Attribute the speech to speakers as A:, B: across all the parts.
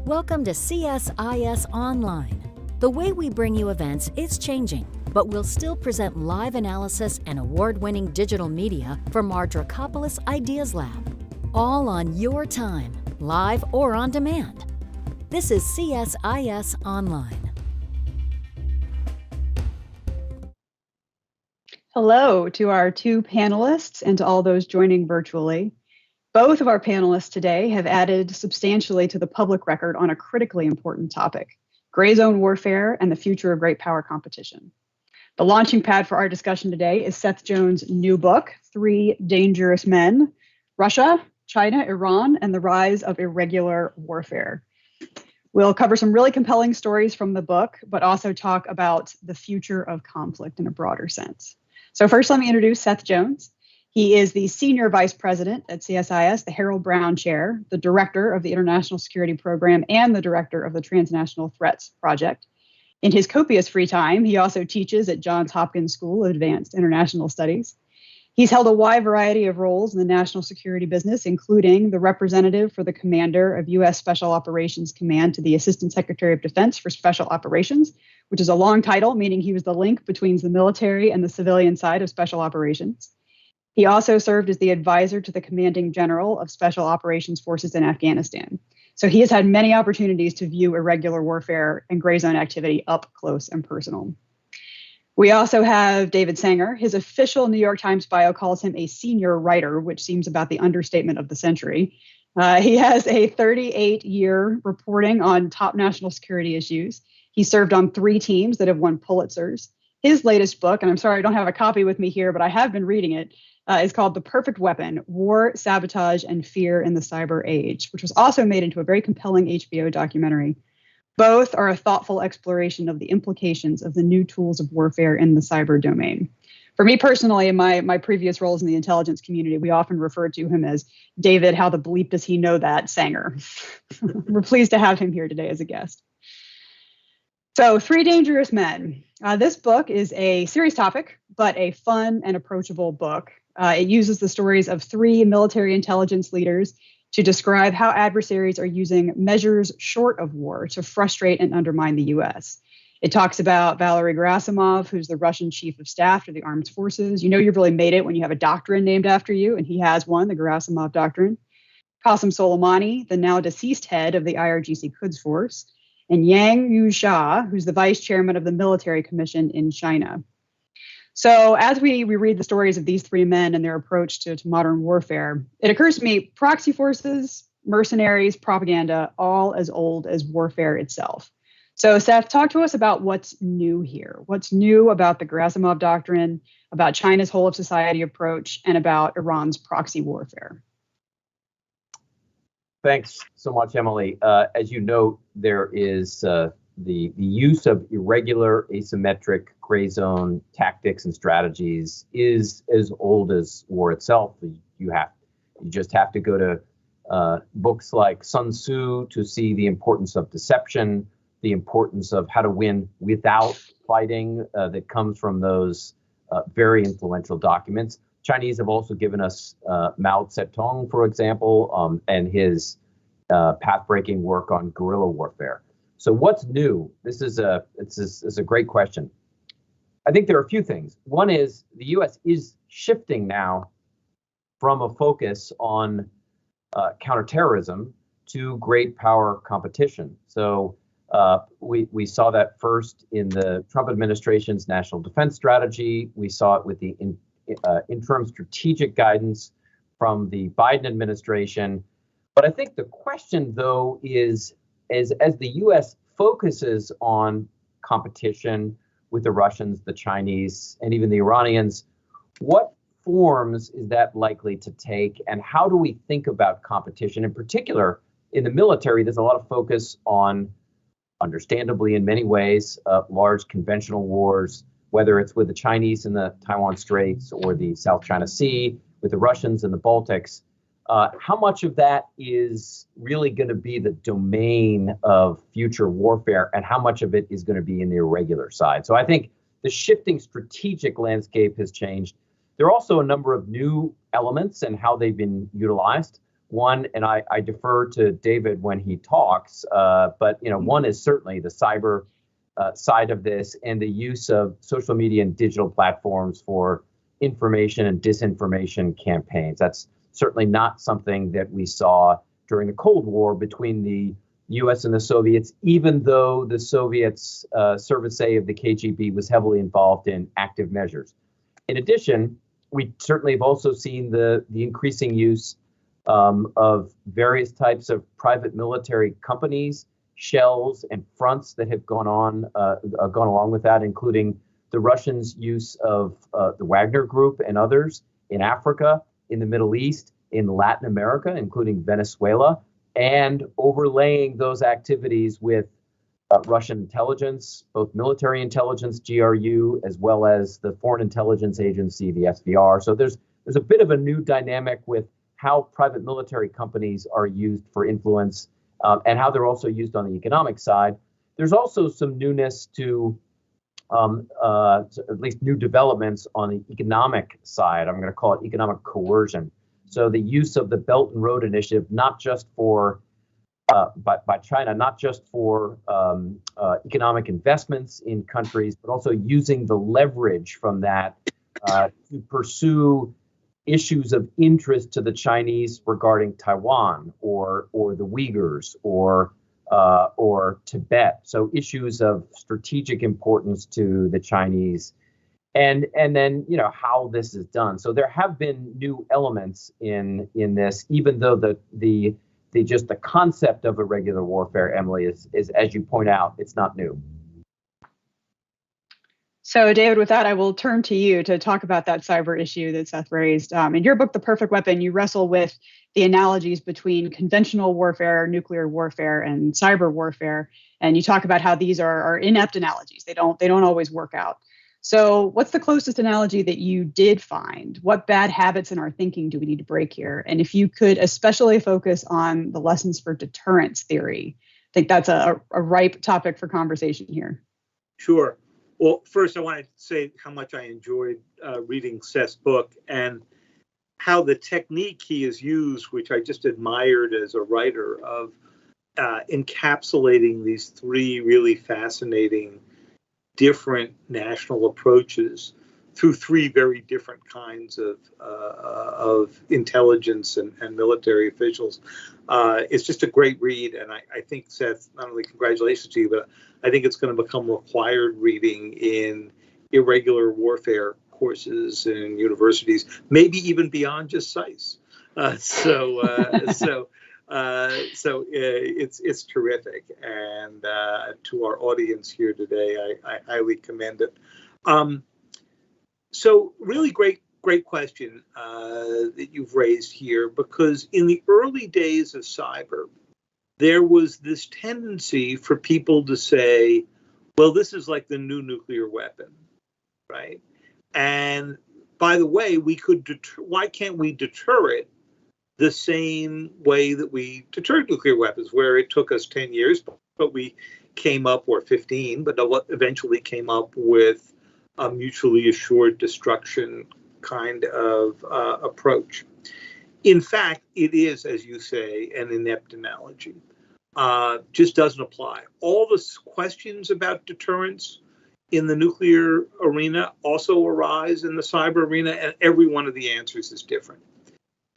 A: Welcome to CSIS Online. The way we bring you events is changing, but we'll still present live analysis and award-winning digital media from our Dracopolis Ideas Lab. All on your time, live or on demand. This is CSIS Online.
B: Hello to our two panelists and to all those joining virtually. Both of our panelists today have added substantially to the public record on a critically important topic, gray zone warfare and the future of great power competition. The launching pad for our discussion today is Seth Jones' new book, Three Dangerous Men: Russia, China, Iran, and the Rise of Irregular Warfare. We'll cover some really compelling stories from the book, but also talk about the future of conflict in a broader sense. So first, let me introduce Seth Jones. He is the Senior Vice President at CSIS, the Harold Brown Chair, the Director of the International Security Program, and the Director of the Transnational Threats Project. In his copious free time, he also teaches at Johns Hopkins School of Advanced International Studies. He's held a wide variety of roles in the national security business, including the representative for the commander of U.S. Special Operations Command to the Assistant Secretary of Defense for Special Operations, which is a long title, meaning he was the link between the military and the civilian side of special operations. He also served as the advisor to the commanding general of Special Operations Forces in Afghanistan. So he has had many opportunities to view irregular warfare and gray zone activity up close and personal. We also have David Sanger. His official New York Times bio calls him a senior writer, which seems about the understatement of the century. He has a 38-year reporting on top national security issues. He served on 3 teams that have won Pulitzers. His latest book, and I'm sorry I don't have a copy with me here, but I have been reading it, is called The Perfect Weapon: War, Sabotage, and Fear in the Cyber Age, which was also made into a very compelling HBO documentary. Both are a thoughtful exploration of the implications of the new tools of warfare in the cyber domain. For me personally, in my previous roles in the intelligence community, we often referred to him as David, how the bleep does he know that, Sanger. We're pleased to have him here today as a guest. So, Three Dangerous Men. This book is a serious topic, but a fun and approachable book. It uses the stories of 3 military intelligence leaders to describe how adversaries are using measures short of war to frustrate and undermine the U.S. It talks about Valery Gerasimov, who's the Russian chief of staff to the armed forces. You know you've really made it when you have a doctrine named after you, and he has one, the Gerasimov doctrine. Qasem Soleimani, the now deceased head of the IRGC Quds Force, and Yang Yuxia, who's the vice chairman of the military commission in China. So as we read the stories of these three men and their approach to modern warfare, it occurs to me proxy forces, mercenaries, propaganda, all as old as warfare itself. So Seth, talk to us about what's new here. What's new about the Gerasimov doctrine, about China's whole of society approach, and about Iran's proxy warfare?
C: Thanks so much, Emily. As you note, there is the use of irregular, asymmetric, gray zone tactics and strategies is as old as war itself. You just have to go to books like Sun Tzu to see the importance of deception, the importance of how to win without fighting that comes from those very influential documents. Chinese have also given us Mao Zedong, for example, and his path-breaking work on guerrilla warfare. So what's new? This is a great question. I think there are a few things. One is the U.S. is shifting now from a focus on counterterrorism to great power competition. So we saw that first in the Trump administration's national defense strategy. We saw it with the interim strategic guidance from the Biden administration. But I think the question, though, is as the U.S. focuses on competition with the Russians, the Chinese, and even the Iranians, what forms is that likely to take? And how do we think about competition? In particular, in the military, there's a lot of focus on, understandably in many ways, large conventional wars, whether it's with the Chinese in the Taiwan Straits or the South China Sea, with the Russians in the Baltics. How much of that is really going to be the domain of future warfare, and how much of it is going to be in the irregular side? So I think the shifting strategic landscape has changed. There are also a number of new elements and how they've been utilized. One, and I defer to David when he talks, but one is certainly the cyber side of this and the use of social media and digital platforms for information and disinformation campaigns. That's certainly not something that we saw during the Cold War between the U.S. and the Soviets, even though the Soviets' Service A of the KGB was heavily involved in active measures. In addition, we certainly have also seen the increasing use of various types of private military companies, shells, and fronts that have gone along with that, including the Russians' use of the Wagner Group and others in Africa, in the Middle East, in Latin America, including Venezuela, and overlaying those activities with Russian intelligence, both military intelligence, GRU, as well as the Foreign Intelligence Agency, the SVR. So there's a bit of a new dynamic with how private military companies are used for influence and how they're also used on the economic side. There's also some newness to at least new developments on the economic side. I'm going to call it economic coercion. So the use of the Belt and Road Initiative, not just for by China, not just for economic investments in countries, but also using the leverage from that to pursue issues of interest to the Chinese regarding Taiwan or the Uyghurs or Tibet. So issues of strategic importance to the Chinese, and then how this is done. So there have been new elements in this, even though the concept of irregular warfare, Emily, is as you point out, it's not new.
B: So, David, with that, I will turn to you to talk about that cyber issue that Seth raised. In your book, The Perfect Weapon, you wrestle with the analogies between conventional warfare, nuclear warfare, and cyber warfare, and you talk about how these are inept analogies. They don't always work out. So, what's the closest analogy that you did find? What bad habits in our thinking do we need to break here? And if you could especially focus on the lessons for deterrence theory, I think that's a ripe topic for conversation here.
D: Sure. Well, first, I want to say how much I enjoyed reading Seth's book and how the technique he has used, which I just admired as a writer, of encapsulating these three really fascinating different national approaches through three very different kinds of intelligence and military officials. It's just a great read, and I think, Seth, not only congratulations to you, but I think it's going to become required reading in irregular warfare courses in universities, maybe even beyond just CSIS. It's terrific, and to our audience here today, I highly commend it. So really great question that you've raised here, because in the early days of cyber, there was this tendency for people to say, well, this is like the new nuclear weapon, right? And by the way, why can't we deter it the same way that we deterred nuclear weapons, where it took us 10 years, but we came up, or 15, but eventually came up with a mutually assured destruction kind of approach. In fact, it is, as you say, an inept analogy. Just doesn't apply. All the questions about deterrence in the nuclear arena also arise in the cyber arena, and every one of the answers is different.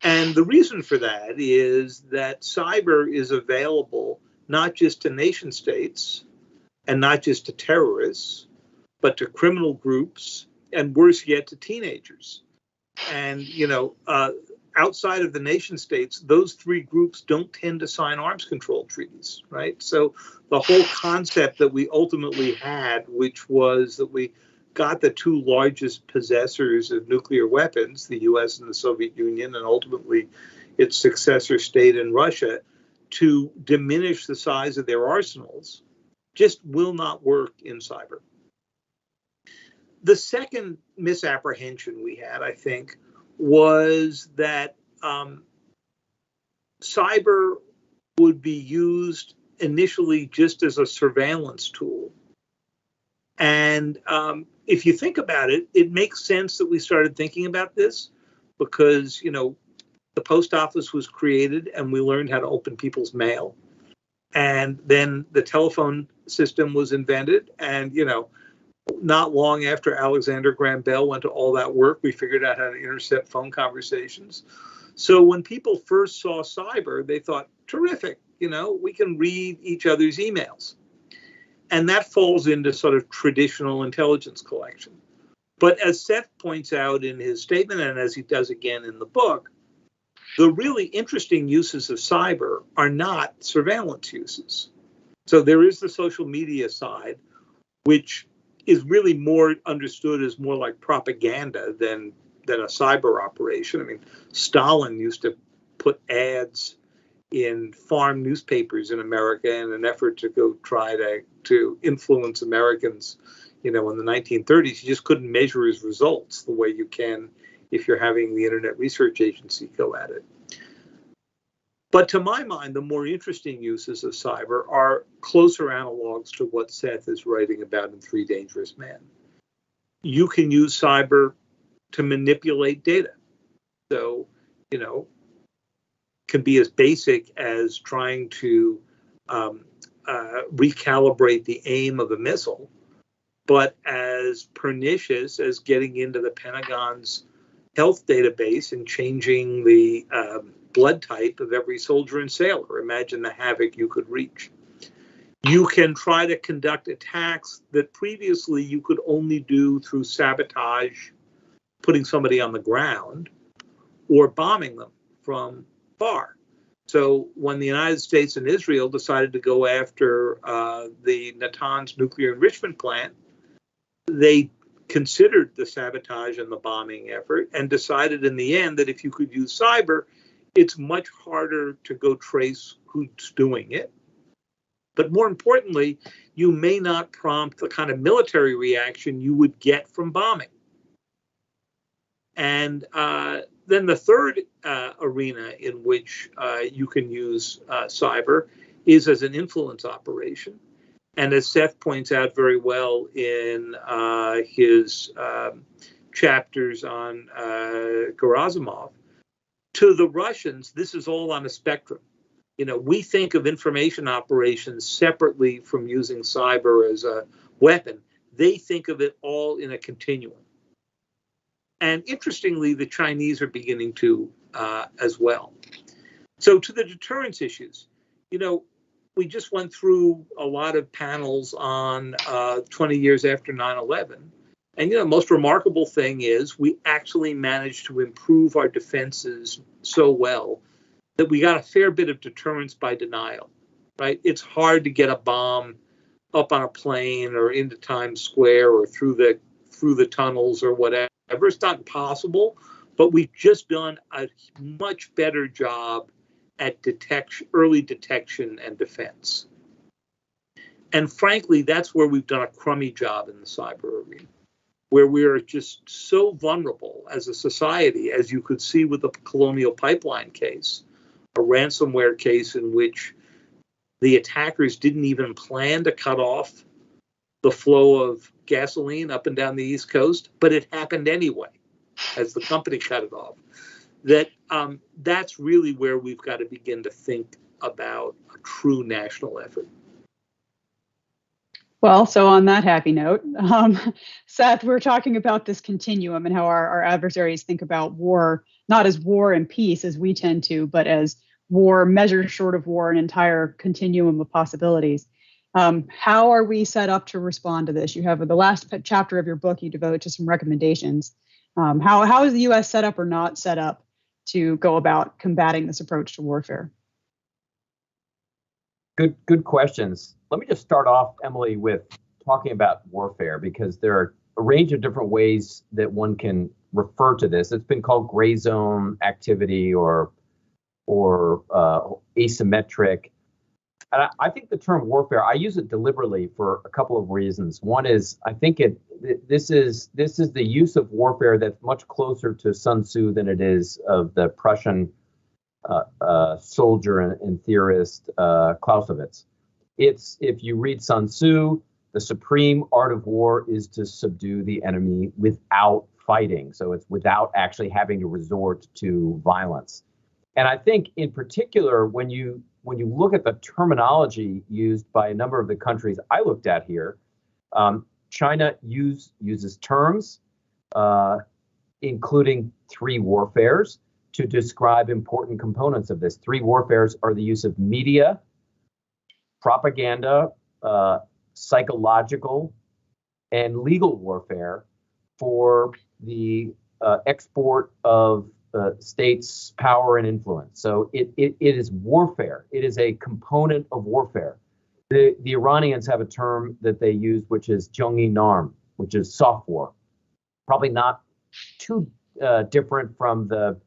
D: And the reason for that is that cyber is available not just to nation states and not just to terrorists, but to criminal groups, and worse yet, to teenagers. And, outside of the nation states, those three groups don't tend to sign arms control treaties, right? So the whole concept that we ultimately had, which was that we got the two largest possessors of nuclear weapons, the US and the Soviet Union, and ultimately its successor state in Russia, to diminish the size of their arsenals, just will not work in cyber. The second misapprehension we had, I think, was that cyber would be used initially just as a surveillance tool. And if you think about it, it makes sense that we started thinking about this because, the post office was created and we learned how to open people's mail. And then the telephone system was invented, and, not long after Alexander Graham Bell went to all that work, we figured out how to intercept phone conversations. So when people first saw cyber, they thought, terrific, we can read each other's emails. And that falls into sort of traditional intelligence collection. But as Seth points out in his statement, and as he does again in the book, the really interesting uses of cyber are not surveillance uses. So there is the social media side, which is really more understood as more like propaganda than a cyber operation. I mean, Stalin used to put ads in farm newspapers in America in an effort to go try to influence Americans. In the 1930s, you just couldn't measure his results the way you can if you're having the Internet Research Agency go at it. But to my mind, the more interesting uses of cyber are closer analogs to what Seth is writing about in Three Dangerous Men. You can use cyber to manipulate data. So, can be as basic as trying to recalibrate the aim of a missile, but as pernicious as getting into the Pentagon's health database and changing the blood type of every soldier and sailor. Imagine the havoc you could reach. You can try to conduct attacks that previously you could only do through sabotage, putting somebody on the ground, or bombing them from far. So when the United States and Israel decided to go after the Natanz nuclear enrichment plant, they considered the sabotage and the bombing effort and decided in the end that if you could use cyber, it's much harder to go trace who's doing it. But more importantly, you may not prompt the kind of military reaction you would get from bombing. And then the third arena in which you can use cyber is as an influence operation. And as Seth points out very well in his chapters on Gerasimov, to the Russians, this is all on a spectrum. We think of information operations separately from using cyber as a weapon. they think of it all in a continuum. And interestingly, the Chinese are beginning to as well. So to the deterrence issues, we just went through a lot of panels on 20 years after 9/11. And, the most remarkable thing is we actually managed to improve our defenses so well that we got a fair bit of deterrence by denial, right? It's hard to get a bomb up on a plane or into Times Square or through the tunnels or whatever. It's not impossible, but we've just done a much better job at early detection and defense. And frankly, that's where we've done a crummy job in the cyber arena, where we are just so vulnerable as a society, as you could see with the Colonial Pipeline case, a ransomware case in which the attackers didn't even plan to cut off the flow of gasoline up and down the East Coast, but it happened anyway, as the company cut it off. That's really where we've got to begin to think about a true national effort.
B: Well, so on that happy note, Seth, we're talking about this continuum and how our adversaries think about war, not as war and peace as we tend to, but as war, measured short of war, an entire continuum of possibilities. How are we set up to respond to this? You have the last chapter of your book you devote to some recommendations. How is the U.S. set up or not set up to go about combating this approach to warfare?
C: Good questions. Let me just start off, Emily, with talking about warfare, because there are a range of different ways that one can refer to this. It's been called gray zone activity or asymmetric. And I think the term warfare, I use it deliberately for a couple of reasons. One is I think this is the use of warfare that's much closer to Sun Tzu than it is of the Prussian soldier and theorist Clausewitz. It's, if you read Sun Tzu, the supreme art of war is to subdue the enemy without fighting. So it's without actually having to resort to violence. And I think in particular, when you look at the terminology used by a number of the countries I looked at here, China uses terms, including three warfares, to describe important components of this. Three warfares are the use of media, propaganda, psychological, and legal warfare for the export of states' power and influence. So it is warfare. It is a component of warfare. The Iranians have a term that they use, which is Jung-i Narm, which is soft war. Probably not too different from the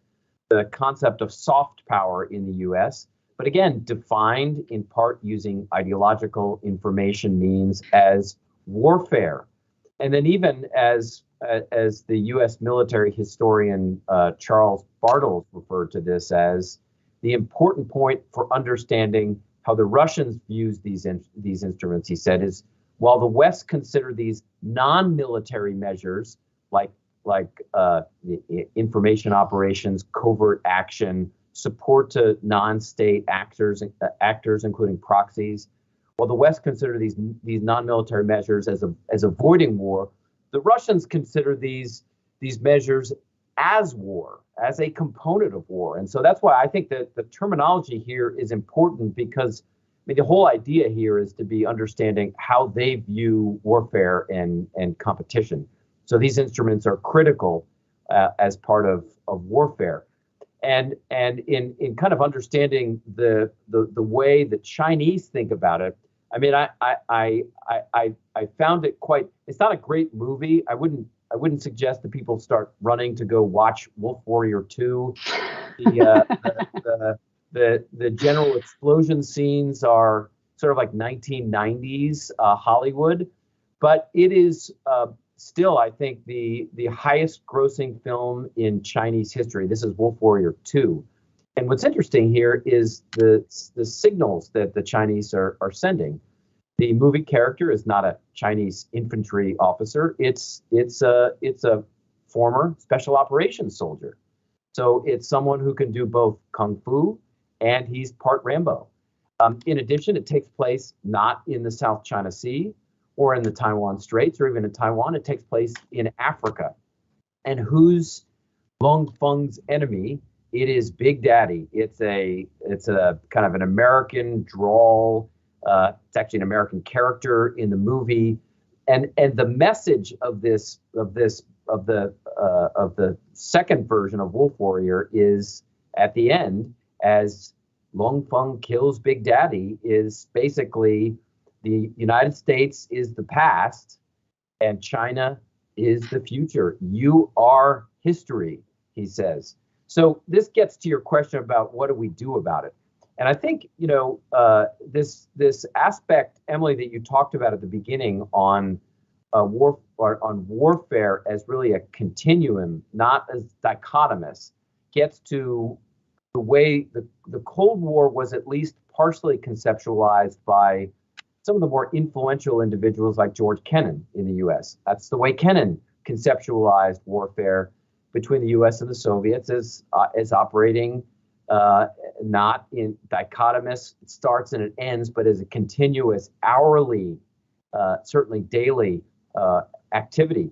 C: concept of soft power in the U.S., but again, defined in part using ideological information means as warfare. And then even as the U.S. military historian Charles Bartels referred to this as, the important point for understanding how the Russians views these instruments, he said, is while the West consider these non-military measures like the information operations, covert action, support to non-state actors, including proxies, while the West consider these non-military measures as avoiding war, the Russians consider these measures as war, as a component of war. And so that's why I think that the terminology here is important, because the whole idea here is to be understanding how they view warfare and competition. So these instruments are critical as part of warfare. And in kind of understanding the way the Chinese think about it, I found it quite. It's not a great movie. I wouldn't suggest that people start running to go watch Wolf Warrior 2. The general explosion scenes are sort of like 1990s Hollywood, but it is still, I think, the highest grossing film in Chinese history. This is Wolf Warrior 2. And what's interesting here is the signals that the Chinese are sending. The movie character is not a Chinese infantry officer. It's a former special operations soldier. So it's someone who can do both kung fu and he's part Rambo. In addition, it takes place not in the South China Sea or in the Taiwan Straits, or even in Taiwan. It takes place in Africa. And who's Longfeng's enemy? It is Big Daddy. It's a kind of an American drawl. It's actually an American character in the movie, and the message of the second version of Wolf Warrior is at the end, as Longfeng kills Big Daddy, is basically the United States is the past and China is the future. You are history, he says. So this gets to your question about what do we do about it. And I think, this aspect, Emily, that you talked about at the beginning on warfare as really a continuum, not as dichotomous, gets to the way the Cold War was at least partially conceptualized by some of the more influential individuals like George Kennan in the U.S. That's the way Kennan conceptualized warfare between the U.S. and the Soviets as operating not in dichotomous, it starts and it ends, but as a continuous, hourly, certainly daily activity.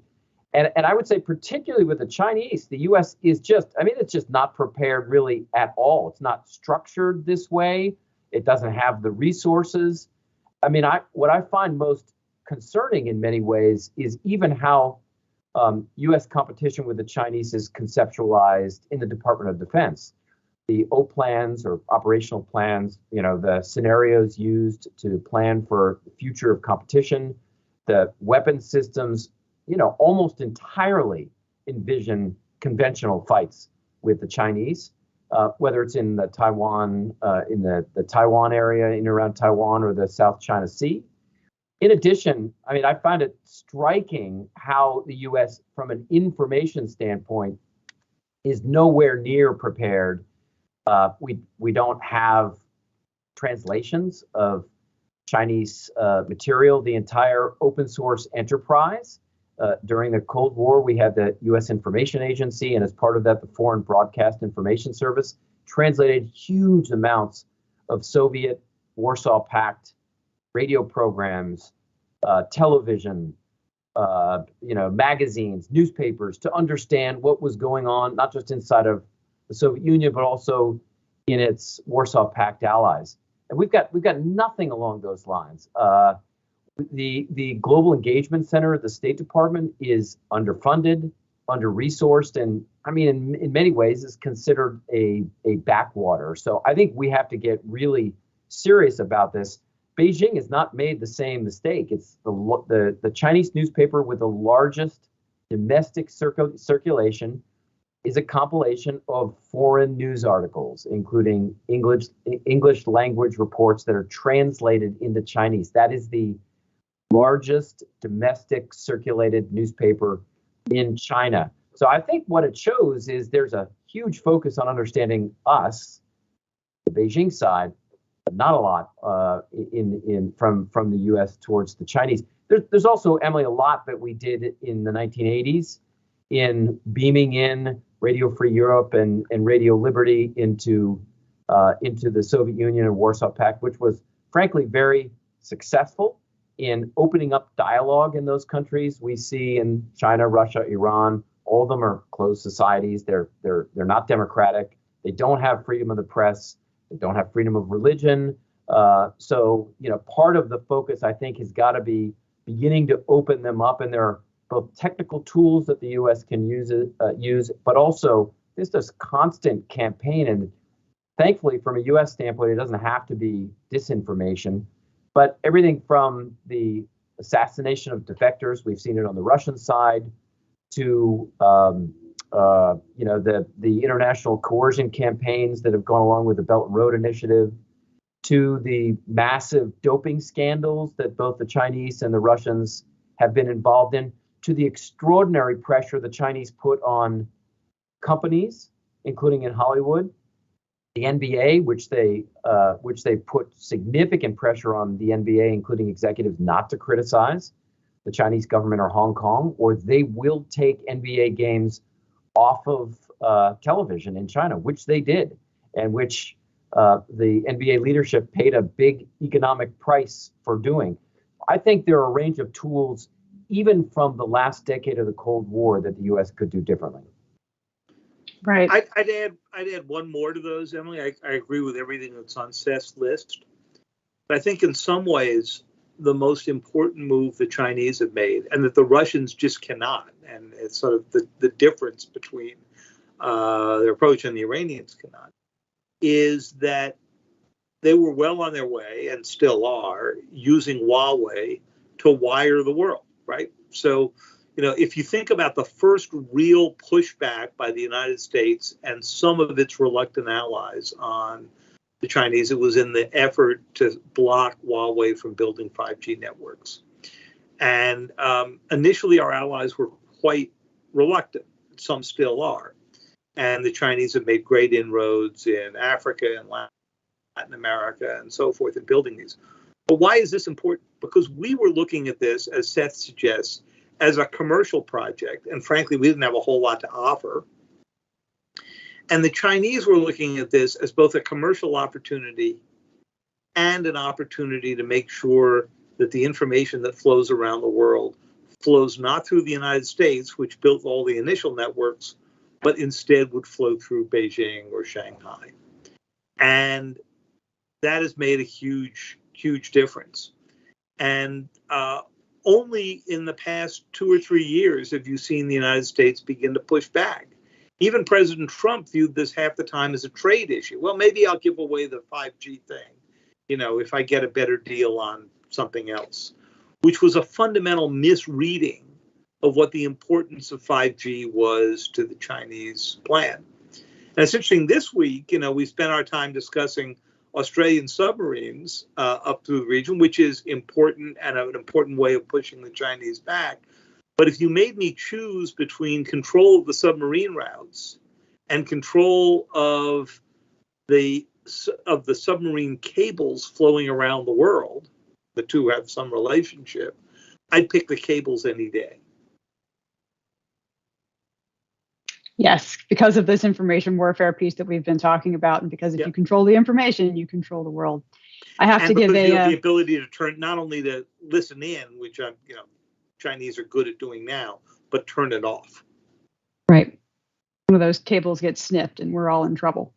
C: And I would say particularly with the Chinese, the U.S. is it's just not prepared really at all. It's not structured this way. It doesn't have the resources. What I find most concerning in many ways is even how U.S. competition with the Chinese is conceptualized in the Department of Defense. The O plans or operational plans, the scenarios used to plan for the future of competition, the weapon systems, almost entirely envision conventional fights with the Chinese, whether it's in the Taiwan, in the Taiwan area, in and around Taiwan, or the South China Sea. In addition, I find it striking how the U.S., from an information standpoint, is nowhere near prepared. We don't have translations of Chinese material. The entire open source enterprise. During the Cold War, we had the U.S. Information Agency, and as part of that, the Foreign Broadcast Information Service translated huge amounts of Soviet Warsaw Pact radio programs, television, magazines, newspapers, to understand what was going on, not just inside of the Soviet Union, but also in its Warsaw Pact allies. And we've got nothing along those lines. The Global Engagement Center at the State Department is underfunded, under-resourced, and in many ways is considered a backwater. So I think we have to get really serious about this. Beijing has not made the same mistake. It's the Chinese newspaper with the largest domestic circulation is a compilation of foreign news articles, including English language reports that are translated into Chinese. That is the largest domestic circulated newspaper in China. So I think what it shows is there's a huge focus on understanding us, the Beijing side, but not a lot from the U.S. towards the Chinese. There's also, Emily, a lot that we did in the 1980s in beaming in Radio Free Europe and Radio Liberty into the Soviet Union and Warsaw Pact, which was frankly very successful in opening up dialogue in those countries. We see in China, Russia, Iran, all of them are closed societies. They're not democratic. They don't have freedom of the press. They don't have freedom of religion. So part of the focus, I think, has got to be beginning to open them up, and there are both technical tools that the U.S. can use, but also this constant campaign. And thankfully, from a U.S. standpoint, it doesn't have to be disinformation, but everything from the assassination of defectors, we've seen it on the Russian side, to the international coercion campaigns that have gone along with the Belt and Road Initiative, to the massive doping scandals that both the Chinese and the Russians have been involved in, to the extraordinary pressure the Chinese put on companies, including in Hollywood, the NBA, which they put significant pressure on the NBA, including executives, not to criticize the Chinese government or Hong Kong, or they will take NBA games off of television in China, which they did, and which the NBA leadership paid a big economic price for doing. I think there are a range of tools, even from the last decade of the Cold War, that the U.S. could do differently.
B: Right.
D: I'd add one more to those, Emily. I agree with everything that's on Seth's list. But I think in some ways, the most important move the Chinese have made, and that the Russians just cannot, and it's sort of the difference between their approach and the Iranians cannot, is that they were well on their way, and still are, using Huawei to wire the world, right? So, if you think about the first real pushback by the United States and some of its reluctant allies on the Chinese, it was in the effort to block Huawei from building 5G networks. And initially, our allies were quite reluctant. Some still are. And the Chinese have made great inroads in Africa and Latin America and so forth in building these. But why is this important? Because we were looking at this, as Seth suggests, as a commercial project. And frankly, we didn't have a whole lot to offer. And the Chinese were looking at this as both a commercial opportunity and an opportunity to make sure that the information that flows around the world flows not through the United States, which built all the initial networks, but instead would flow through Beijing or Shanghai. And that has made a huge, huge difference. And only in the past 2 or 3 years have you seen the United States begin to push back. Even President Trump viewed this half the time as a trade issue. Well, maybe I'll give away the 5G thing, if I get a better deal on something else, which was a fundamental misreading of what the importance of 5G was to the Chinese plan. And it's interesting, this week, we spent our time discussing Australian submarines up through the region, which is important and an important way of pushing the Chinese back. But if you made me choose between control of the submarine routes and control of the submarine cables flowing around the world, the two have some relationship, I'd pick the cables any day.
B: Yes, because of this information warfare piece that we've been talking about, and because if you control the information, you control the world. I have to give
D: the ability to turn, not only to listen in, which Chinese are good at doing now, but turn it off.
B: Right. One of those cables gets snipped and we're all in trouble.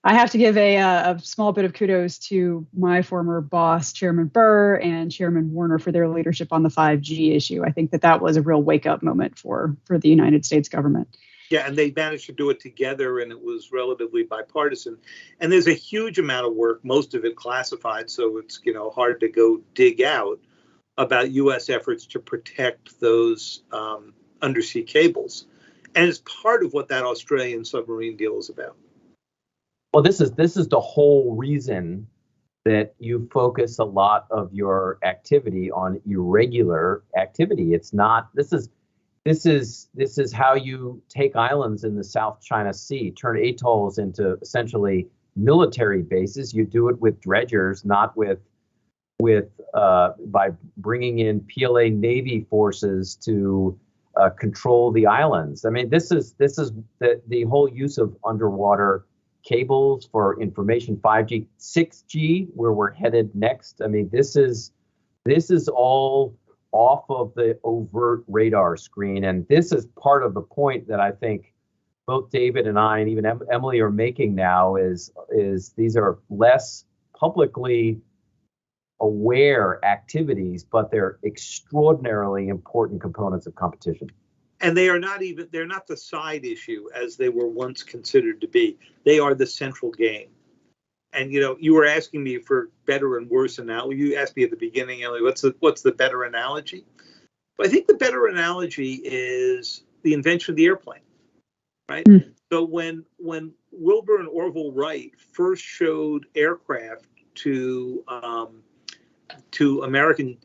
B: I have to give a small bit of kudos to my former boss, Chairman Burr and Chairman Warner, for their leadership on the 5G issue. I think that was a real wake-up moment for the United States government.
D: Yeah, and they managed to do it together, and it was relatively bipartisan. And there's a huge amount of work, most of it classified, so it's hard to go dig out, about U.S. efforts to protect those undersea cables. And it's part of what that Australian submarine deal is about.
C: Well, this is the whole reason that you focus a lot of your activity on irregular activity. It's not, this is how you take islands in the South China Sea, turn atolls into essentially military bases. You do it with dredgers, not by bringing in PLA Navy forces to control the islands. I mean, this is the whole use of underwater cables for information, 5G, 6G, where we're headed next. I mean, this is all off of the overt radar screen. And this is part of the point that I think both David and I, and even Emily, are making now is these are less publicly aware activities, but they're extraordinarily important components of competition.
D: And they're not the side issue as they were once considered to be. They are the central game. And you were asking me for better and worse analogy. You asked me at the beginning, Ellie, what's the better analogy? But I think the better analogy is the invention of the airplane, right? So when Wilbur and Orville Wright first showed aircraft to American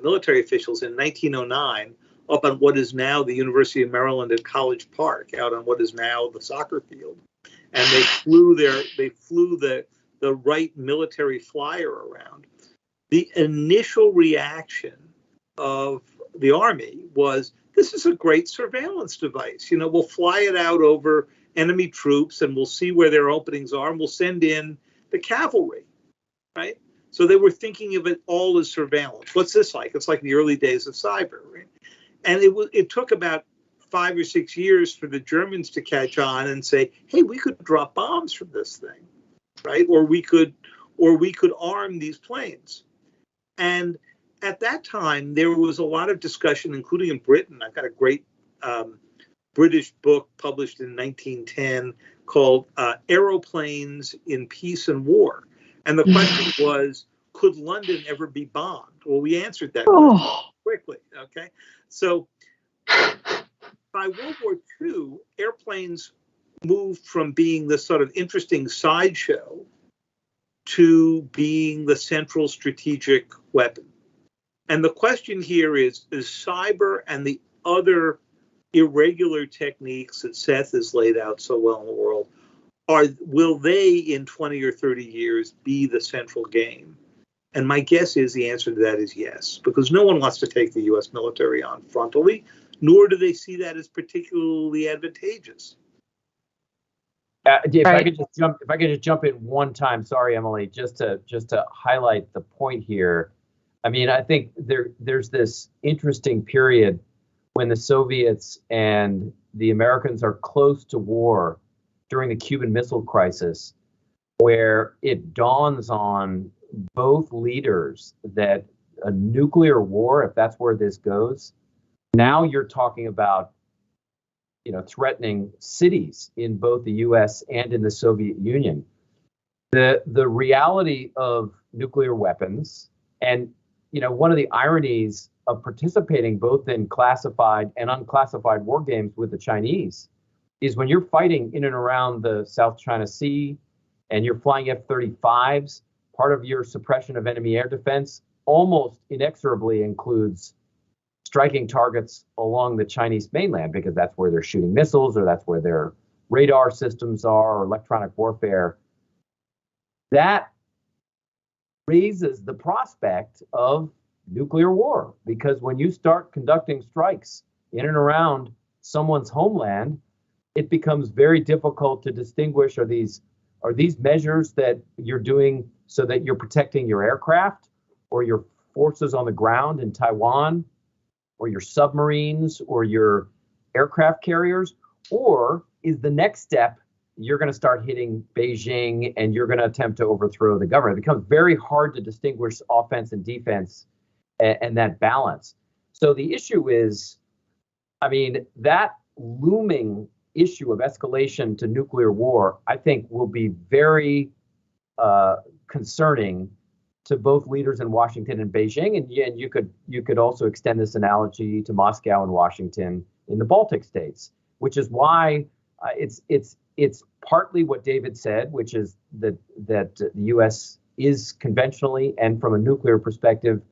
D: military officials in 1909, up on what is now the University of Maryland at College Park, out on what is now the soccer field. And they flew the Wright military flyer around. The initial reaction of the Army was, this is a great surveillance device. We'll fly it out over enemy troops and we'll see where their openings are and we'll send in the cavalry, right? So they were thinking of it all as surveillance. What's this like? It's like the early days of cyber, right? And it took about 5 or 6 years for the Germans to catch on and say, hey, we could drop bombs from this thing, right? Or we could arm these planes. And at that time, there was a lot of discussion, including in Britain. I've got a great British book published in 1910 called Aeroplanes in Peace and War. And the question was, could London ever be bombed? Well, we answered that question quickly, okay? So by World War II, airplanes moved from being this sort of interesting sideshow to being the central strategic weapon. And the question here is cyber and the other irregular techniques that Seth has laid out so well in the world, will they in 20 or 30 years be the central game? And my guess is the answer to that is yes, because no one wants to take the US military on frontally, nor do they see that as particularly advantageous.
C: If I could just jump in one time, sorry, Emily, just to highlight the point here. I mean, I think there's this interesting period when the Soviets and the Americans are close to war during the Cuban Missile Crisis, where it dawns on both leaders that a nuclear war, if that's where this goes, now you're talking about, threatening cities in both the U.S. and in the Soviet Union. The reality of nuclear weapons, and one of the ironies of participating both in classified and unclassified war games with the Chinese is when you're fighting in and around the South China Sea and you're flying F-35s, part of your suppression of enemy air defense almost inexorably includes striking targets along the Chinese mainland, because that's where they're shooting missiles, or that's where their radar systems are, or electronic warfare. That raises the prospect of nuclear war, because when you start conducting strikes in and around someone's homeland, it becomes very difficult to distinguish, are these measures that you're doing so that you're protecting your aircraft or your forces on the ground in Taiwan, or your submarines, or your aircraft carriers? Or is the next step, you're going to start hitting Beijing and you're going to attempt to overthrow the government? It becomes very hard to distinguish offense and defense and that balance. So the issue is, that looming issue of escalation to nuclear war, I think, will be very concerning to both leaders in Washington and Beijing, and you could also extend this analogy to Moscow and Washington in the Baltic states, which is why it's partly what David said, which is that the U.S. is conventionally and from a nuclear perspective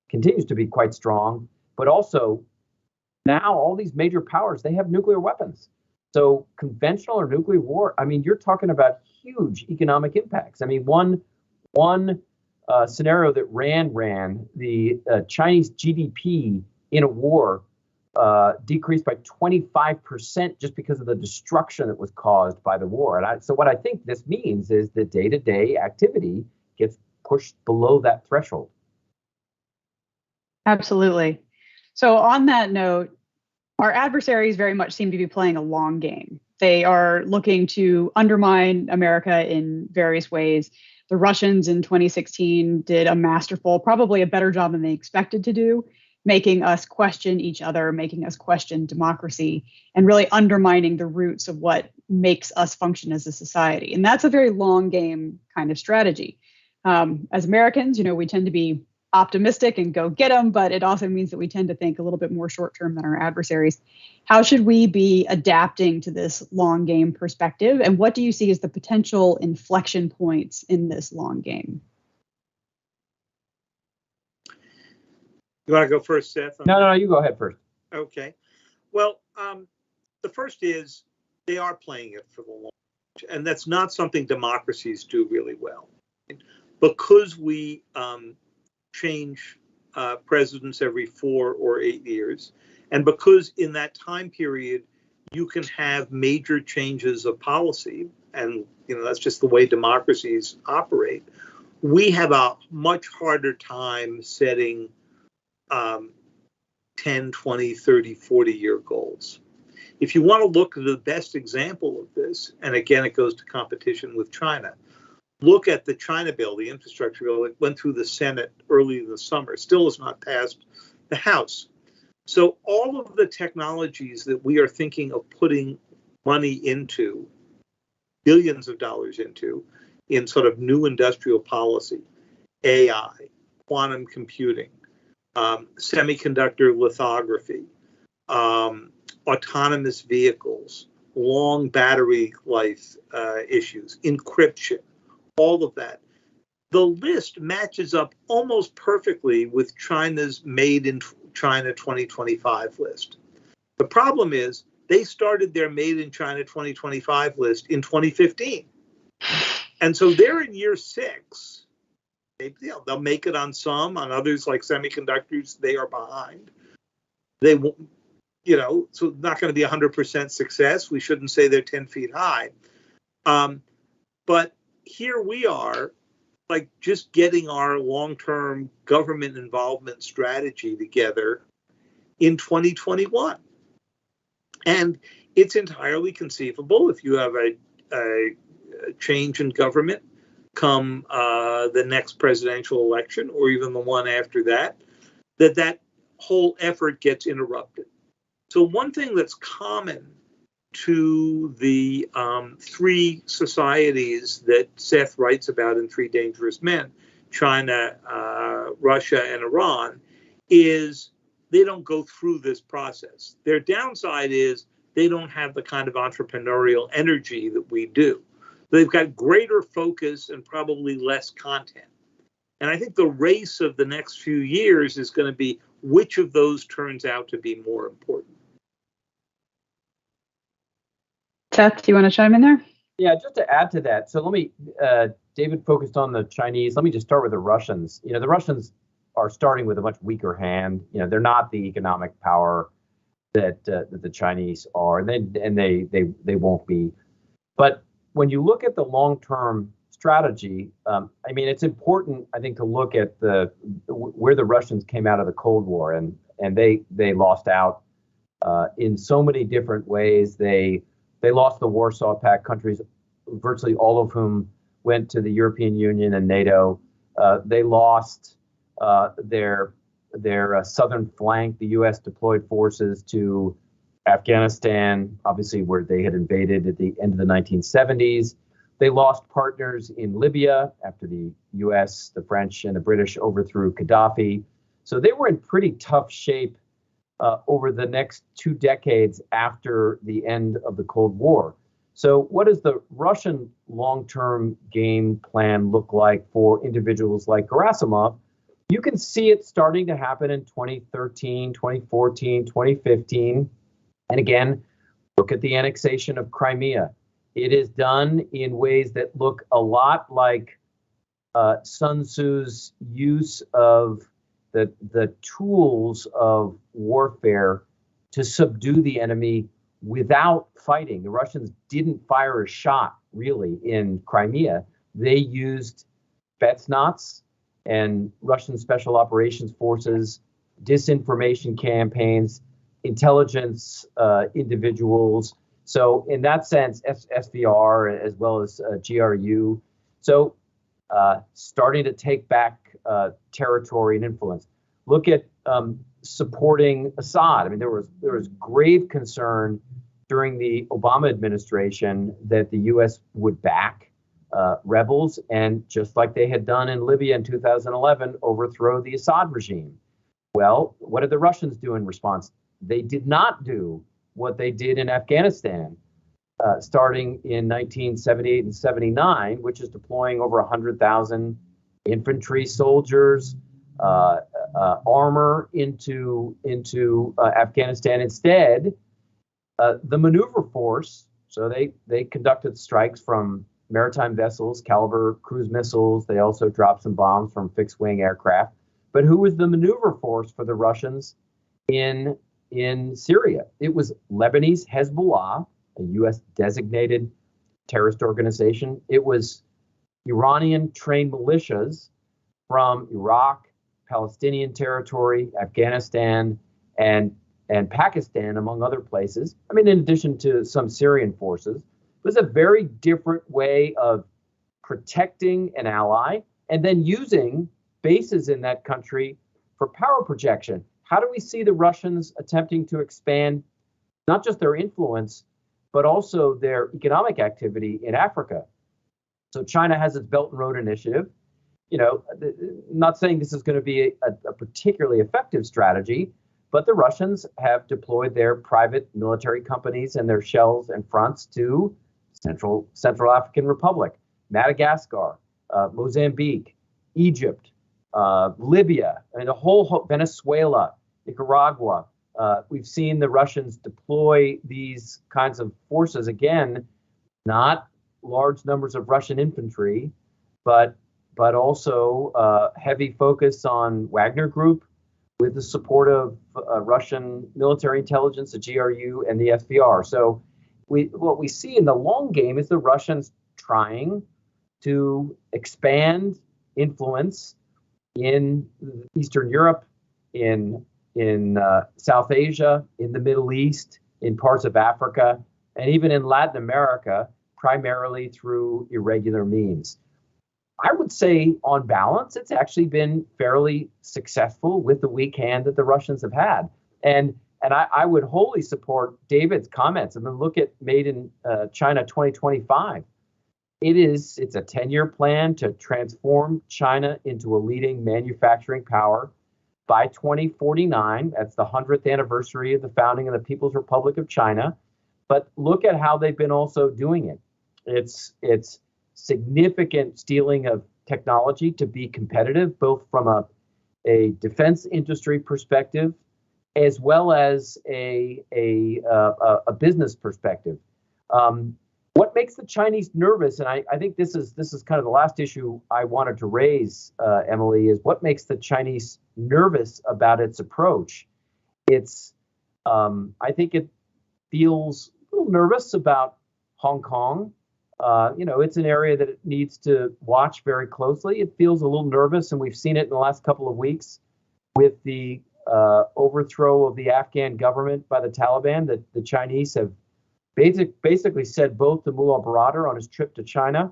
C: continues to be quite strong, but also now all these major powers, they have nuclear weapons. So conventional or nuclear war, you're talking about huge economic impacts. One scenario that ran the Chinese GDP in a war decreased by 25% just because of the destruction that was caused by the war. And so what I think this means is that day-to-day activity gets pushed below that threshold.
B: Absolutely. So on that note, our adversaries very much seem to be playing a long game. They are looking to undermine America in various ways. The Russians in 2016 did a masterful, probably a better job than they expected to do, making us question each other, making us question democracy, and really undermining the roots of what makes us function as a society. And that's a very long game kind of strategy. As Americans, we tend to be optimistic and go get them, but it also means that we tend to think a little bit more short term than our adversaries. How should we be adapting to this long game perspective? And what do you see as the potential inflection points in this long game?
D: You want to go first, Seth?
C: No, you go ahead first.
D: Okay. Well, the first is they are playing it for the long term, and that's not something democracies do really well. Because we change presidents every 4 or 8 years, and because in that time period you can have major changes of policy, and that's just the way democracies operate. we have a much harder time setting 10, 20, 30, 40-year goals. If you want to look at the best example of this, and again, it goes to competition with China, look at the China bill, the infrastructure bill. It went through the Senate early in the summer, still has not passed the House. So all of the technologies that we are thinking of putting money into, billions of dollars into, in sort of new industrial policy, AI, quantum computing, semiconductor lithography, autonomous vehicles, long battery life issues, encryption, all of that. The list matches up almost perfectly with China's Made in China 2025 list. The problem is they started their Made in China 2025 list in 2015. And so they're in year 6. They'll make it on some, on others like semiconductors, they are behind. They won't, so not going to be 100% success. We shouldn't say they're 10 feet high. But here we are, like just getting our long-term government involvement strategy together in 2021. And it's entirely conceivable if you have a change in government come the next presidential election or even the one after that, that whole effort gets interrupted. So one thing that's common to the 3 societies that Seth writes about in 3 Dangerous Men, China, Russia, and Iran, is they don't go through this process. Their downside is they don't have the kind of entrepreneurial energy that we do. They've got greater focus and probably less content. And I think the race of the next few years is going to be which of those turns out to be more important.
B: Seth, do you want to chime in there?
C: Yeah, just to add to that. So let me, David focused on the Chinese. Let me just start with the Russians. The Russians are starting with a much weaker hand. They're not the economic power that the Chinese are, and they won't be. But when you look at the long-term strategy, it's important, I think, to look at where the Russians came out of the Cold War, and they lost out in so many different ways. They lost the Warsaw Pact countries, virtually all of whom went to the European Union and NATO. They lost their southern flank. The U.S. deployed forces to Afghanistan, obviously where they had invaded at the end of the 1970s. They lost partners in Libya after the U.S., the French, and the British overthrew Gaddafi. So they were in pretty tough shape over the next 2 decades after the end of the Cold War. So what does the Russian long-term game plan look like for individuals like Gerasimov? You can see it starting to happen in 2013, 2014, 2015. And again, look at the annexation of Crimea. It is done in ways that look a lot like Sun Tzu's use of the tools of warfare to subdue the enemy without fighting. The Russians didn't fire a shot, really, in Crimea. They used Spetsnaz and Russian Special Operations Forces, disinformation campaigns, intelligence individuals. So in that sense, SVR as well as GRU. So starting to take back territory and influence. Look at supporting Assad. There was grave concern during the Obama administration that the U.S. would back rebels, and just like they had done in Libya in 2011, overthrow the Assad regime. Well, what did the Russians do in response? They did not do what they did in Afghanistan, starting in 1978 and 79, which is deploying over 100,000 infantry soldiers, armor into Afghanistan. Instead, the maneuver force, so they conducted strikes from maritime vessels, Caliber cruise missiles. They also dropped some bombs from fixed-wing aircraft. But who was the maneuver force for the Russians in Syria? It was Lebanese Hezbollah, a U.S. designated terrorist organization. It was Iranian-trained militias from Iraq, Palestinian territory, Afghanistan, and Pakistan, among other places. I mean, in addition to some Syrian forces. It was a very different way of protecting an ally and then using bases in that country for power projection. How do we see the Russians attempting to expand not just their influence, but also their economic activity in Africa? So China has its Belt and Road Initiative. You know, not saying this is going to be a particularly effective strategy, but the Russians have deployed their private military companies and their shells and fronts to Central African Republic, Madagascar, Mozambique, Egypt, Libya, and the whole Venezuela, Nicaragua. We've seen the Russians deploy these kinds of forces, again, not large numbers of Russian infantry, but also heavy focus on Wagner Group with the support of Russian military intelligence, the GRU, and the SVR. So what we see in the long game is the Russians trying to expand influence in Eastern Europe, in South Asia, in the Middle East, in parts of Africa, and even in Latin America, primarily through irregular means. I would say, on balance, it's actually been fairly successful with the weak hand that the Russians have had. And I would wholly support David's comments. I mean, look at Made in China 2025. It's a 10-year plan to transform China into a leading manufacturing power by 2049. That's the 100th anniversary of the founding of the People's Republic of China. But look at how they've been also doing it. It's significant stealing of technology to be competitive, both from a defense industry perspective as well as a business perspective. What makes the Chinese nervous, and I think this is kind of the last issue I wanted to raise, Emily, is what makes the Chinese nervous about its approach. I think it feels a little nervous about Hong Kong. It's an area that it needs to watch very closely. It feels a little nervous, and we've seen it in the last couple of weeks with the overthrow of the Afghan government by the Taliban. That the Chinese have basically said both to Mullah Baradar on his trip to China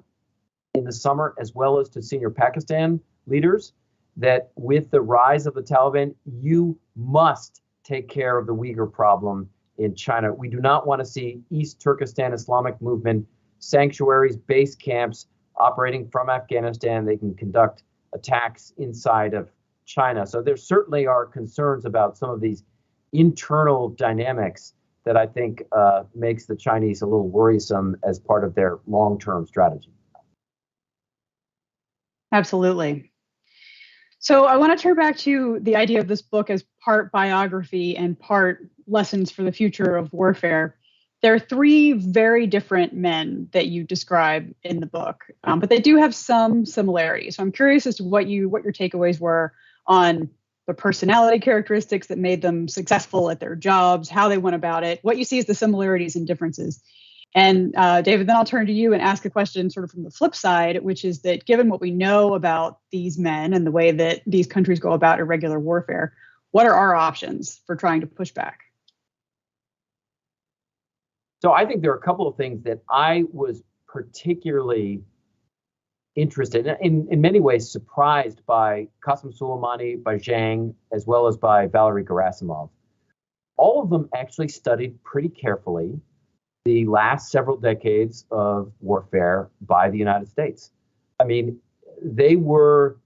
C: in the summer, as well as to senior Pakistan leaders, that with the rise of the Taliban, you must take care of the Uyghur problem in China. We do not want to see East Turkestan Islamic movement sanctuaries, base camps operating from Afghanistan. They can conduct attacks inside of China. So there certainly are concerns about some of these internal dynamics that I think makes the Chinese a little worrisome as part of their long-term strategy.
B: Absolutely. So I want to turn back to the idea of this book as part biography and part lessons for the future of warfare. There are three very different men that you describe in the book, but they do have some similarities. So I'm curious as to what your takeaways were on the personality characteristics that made them successful at their jobs, how they went about it, what you see as the similarities and differences. And David, then I'll turn to you and ask a question sort of from the flip side, which is that given what we know about these men and the way that these countries go about irregular warfare, what are our options for trying to push back?
C: So I think there are a couple of things that I was particularly interested in many ways surprised by Qasem Soleimani, by Zhang, as well as by Valery Gerasimov. All of them actually studied pretty carefully the last several decades of warfare by the United States. I mean, it was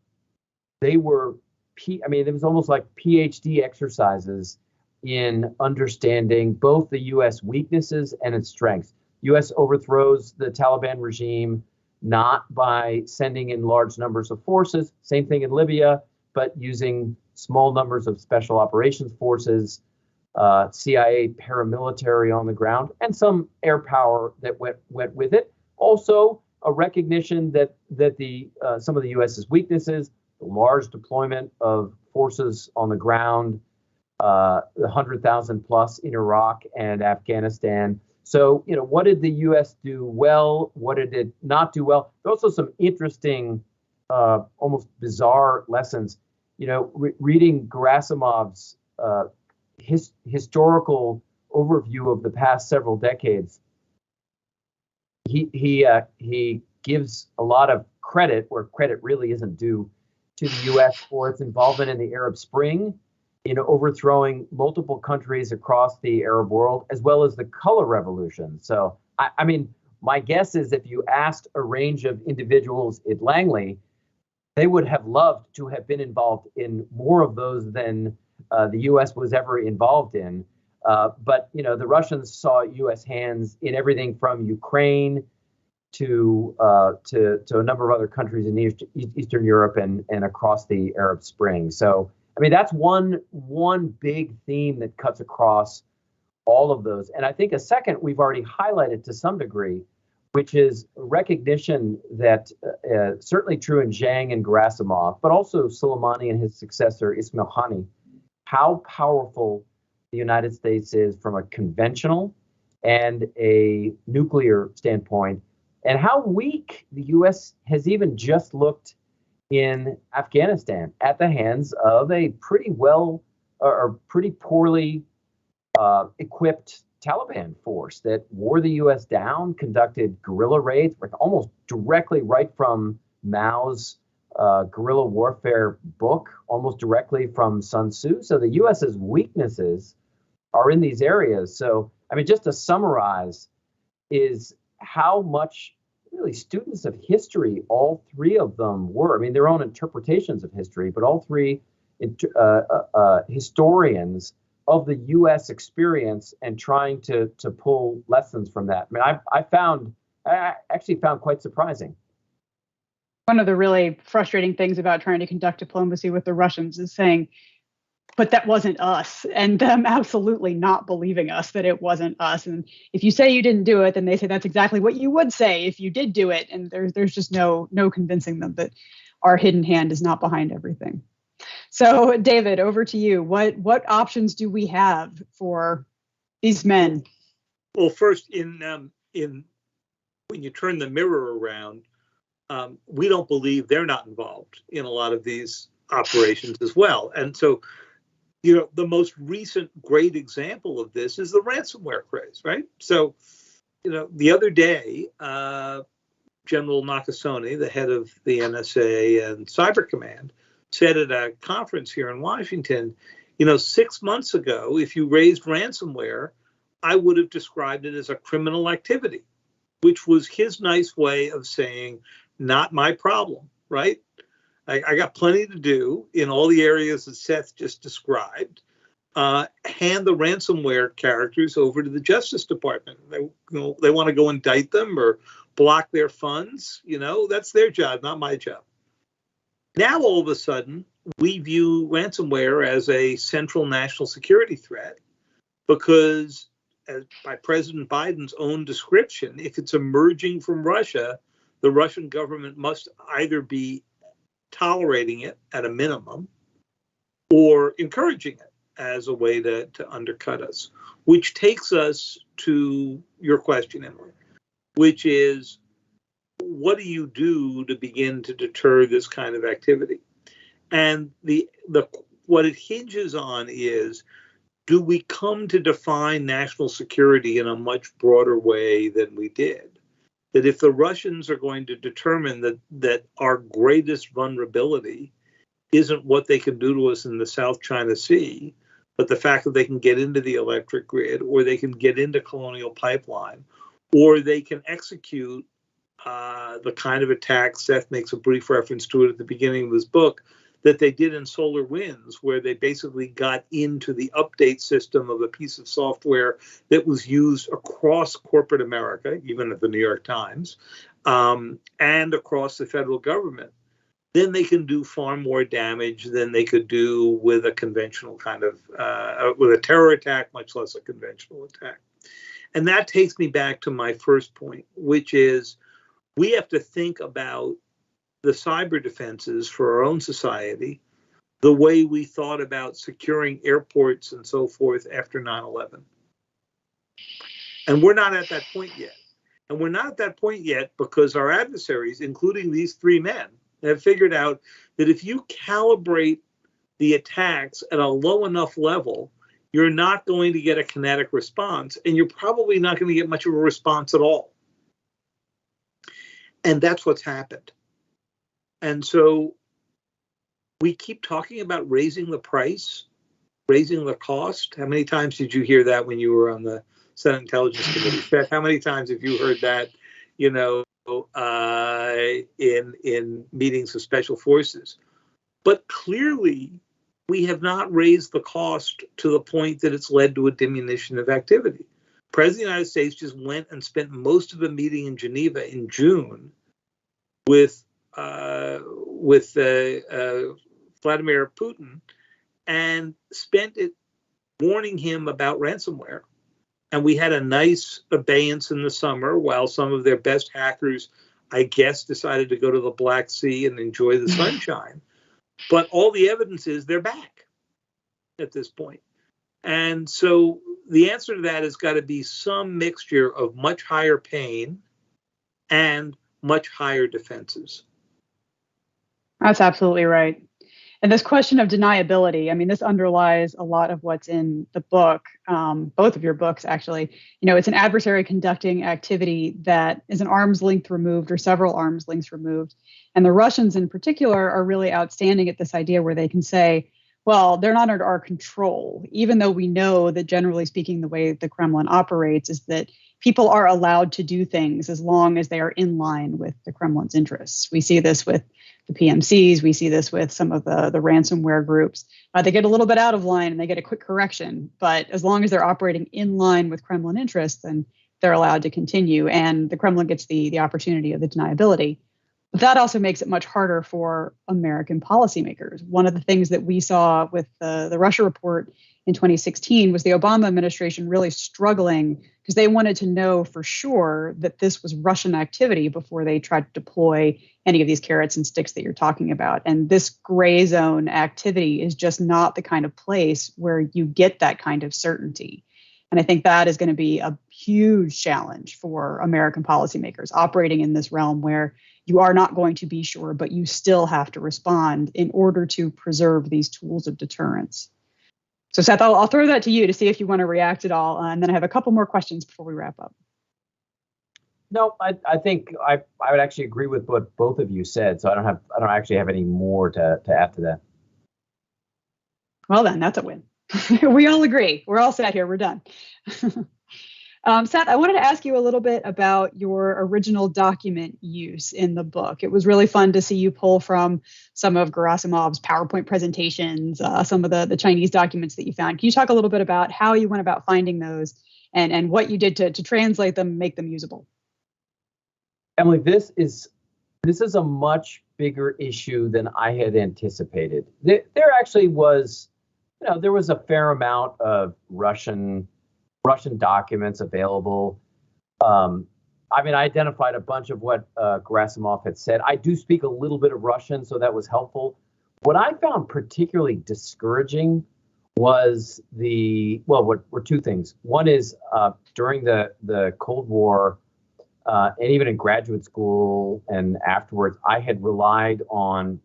C: almost like PhD exercises in understanding both the U.S. weaknesses and its strengths. U.S. overthrows the Taliban regime not by sending in large numbers of forces, same thing in Libya, but using small numbers of special operations forces, CIA paramilitary on the ground, and some air power that went with it. Also, a recognition that some of the U.S.'s weaknesses, the large deployment of forces on the ground, the 100,000 plus in Iraq and Afghanistan. So, what did the U.S. do well? What did it not do well? There's also some interesting, almost bizarre lessons. Reading Gerasimov's historical overview of the past several decades, he gives a lot of credit where credit really isn't due to the U.S. for its involvement in the Arab Spring, in overthrowing multiple countries across the Arab world, as well as the color revolution. So, I mean, my guess is if you asked a range of individuals at Langley, they would have loved to have been involved in more of those than the U.S. was ever involved in. But the Russians saw U.S. hands in everything from Ukraine to a number of other countries in Eastern Europe and across the Arab Spring. So, I mean, that's one big theme that cuts across all of those. And I think a second we've already highlighted to some degree, which is recognition that certainly true in Zhang and Gerasimov, but also Soleimani and his successor Ismail Hani, how powerful the United States is from a conventional and a nuclear standpoint, and how weak the U.S. has even just looked in Afghanistan at the hands of a pretty poorly equipped Taliban force that wore the U.S. down, conducted guerrilla raids, almost directly right from Mao's guerrilla warfare book, almost directly from Sun Tzu. So the U.S.'s weaknesses are in these areas. So, I mean, just to summarize, is how much really students of history, all three of them were. I mean, their own interpretations of history, but all three historians of the U.S. experience and trying to pull lessons from that. I mean, I actually found quite surprising.
B: One of the really frustrating things about trying to conduct diplomacy with the Russians is saying, but that wasn't us, and them absolutely not believing us that it wasn't us. And if you say you didn't do it, then they say that's exactly what you would say if you did do it. And there's just no convincing them that our hidden hand is not behind everything. So, David, over to you. What options do we have for these men?
D: Well, first, in when you turn the mirror around, we don't believe they're not involved in a lot of these operations as well. And so, the most recent great example of this is the ransomware craze, right? So, the other day, General Nakasone, the head of the NSA and Cyber Command, said at a conference here in Washington, 6 months ago, if you raised ransomware, I would have described it as a criminal activity, which was his nice way of saying, not my problem, right? I got plenty to do in all the areas that Seth just described. Hand the ransomware characters over to the Justice Department. They want to go indict them or block their funds. That's their job, not my job. Now, all of a sudden, we view ransomware as a central national security threat because, by President Biden's own description, if it's emerging from Russia, the Russian government must either be tolerating it at a minimum or encouraging it as a way to undercut us, which takes us to your question, Emily, which is, what do you do to begin to deter this kind of activity? And what it hinges on is, do we come to define national security in a much broader way than we did? That if the Russians are going to determine that our greatest vulnerability isn't what they can do to us in the South China Sea, but the fact that they can get into the electric grid, or they can get into Colonial Pipeline, or they can execute the kind of attack, Seth makes a brief reference to it at the beginning of his book, that they did in Solar Winds, where they basically got into the update system of a piece of software that was used across corporate America, even at the New York Times, and across the federal government, then they can do far more damage than they could do with a conventional kind of, with a terror attack, much less a conventional attack. And that takes me back to my first point, which is we have to think about the cyber defenses for our own society the way we thought about securing airports and so forth after 9/11. And we're not at that point yet. And we're not at that point yet because our adversaries, including these three men, have figured out that if you calibrate the attacks at a low enough level, you're not going to get a kinetic response, and you're probably not going to get much of a response at all. And that's what's happened. And so we keep talking about raising the price, raising the cost. How many times did you hear that when you were on the Senate Intelligence Committee? Seth, how many times have you heard that, in meetings of special forces? But clearly, we have not raised the cost to the point that it's led to a diminution of activity. The President of the United States just went and spent most of the meeting in Geneva in June with Vladimir Putin, and spent it warning him about ransomware. And we had a nice abeyance in the summer while some of their best hackers, I guess, decided to go to the Black Sea and enjoy the sunshine. But all the evidence is they're back at this point. And so the answer to that has got to be some mixture of much higher pain and much higher defenses.
B: That's absolutely right. And this question of deniability, I mean, this underlies a lot of what's in the book, both of your books, actually. It's an adversary conducting activity that is an arm's length removed or several arm's lengths removed. And the Russians in particular are really outstanding at this idea where they can say, well, they're not under our control, even though we know that generally speaking, the way the Kremlin operates is that people are allowed to do things as long as they are in line with the Kremlin's interests. We see this with the PMCs. We see this with some of the ransomware groups. They get a little bit out of line and they get a quick correction. But as long as they're operating in line with Kremlin interests, then they're allowed to continue. And the Kremlin gets the opportunity of the deniability. But that also makes it much harder for American policymakers. One of the things that we saw with the Russia report in 2016 was the Obama administration really struggling because they wanted to know for sure that this was Russian activity before they tried to deploy any of these carrots and sticks that you're talking about. And this gray zone activity is just not the kind of place where you get that kind of certainty. And I think that is going to be a huge challenge for American policymakers operating in this realm where you are not going to be sure, but you still have to respond in order to preserve these tools of deterrence. So Seth, I'll throw that to you to see if you want to react at all. And then I have a couple more questions before we wrap up.
C: No, I think I would actually agree with what both of you said. So I don't actually have any more to add to that.
B: Well, then that's a win. We all agree. We're all sat here. We're done. Seth, I wanted to ask you a little bit about your original document use in the book. It was really fun to see you pull from some of Gerasimov's PowerPoint presentations, some of the Chinese documents that you found. Can you talk a little bit about how you went about finding those and what you did to translate them, make them usable?
C: Emily, this is a much bigger issue than I had anticipated. There actually was, there was a fair amount of Russian documents available. I identified a bunch of what Gerasimov had said. I do speak a little bit of Russian, so that was helpful. What I found particularly discouraging was what were two things. One is during the Cold War, and even in graduate school and afterwards, I had relied on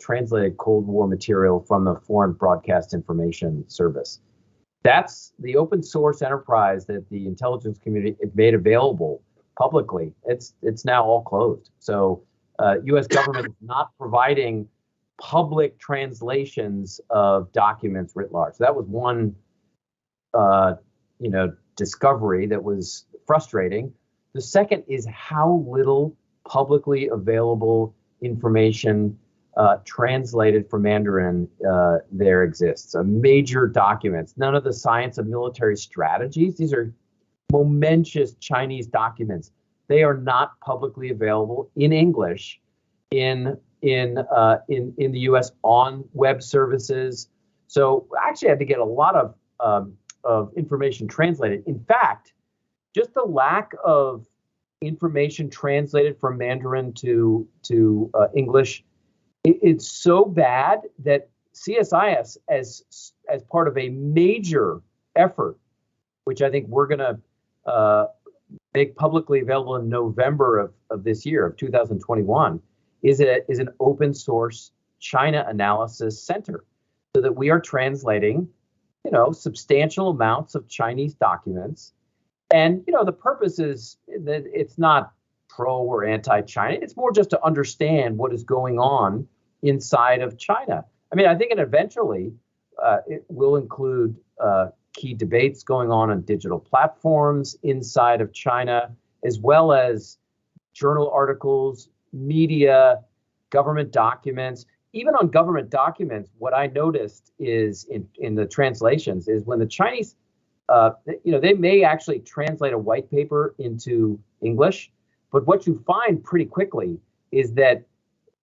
C: translated Cold War material from the Foreign Broadcast Information Service. That's the open source enterprise that the intelligence community made available publicly. It's now all closed. So U.S. government is not providing public translations of documents writ large. So that was one, discovery that was frustrating. The second is how little publicly available information translated from Mandarin there exists. Major documents, none of the science of military strategies. These are momentous Chinese documents. They are not publicly available in English in the U.S. on web services. So I actually had to get a lot of information translated. In fact, just the lack of information translated from Mandarin to English. It's so bad that CSIS, as part of a major effort, which I think we're going to make publicly available in November of this year, of 2021, is an open source China analysis center, so that we are translating, substantial amounts of Chinese documents. And, the purpose is that it's not pro or anti-China. It's more just to understand what is going on inside of China. I mean, I think eventually it will include key debates going on digital platforms inside of China, as well as journal articles, media, government documents. Even on government documents, what I noticed is in the translations is when the Chinese, they may actually translate a white paper into English, but what you find pretty quickly is that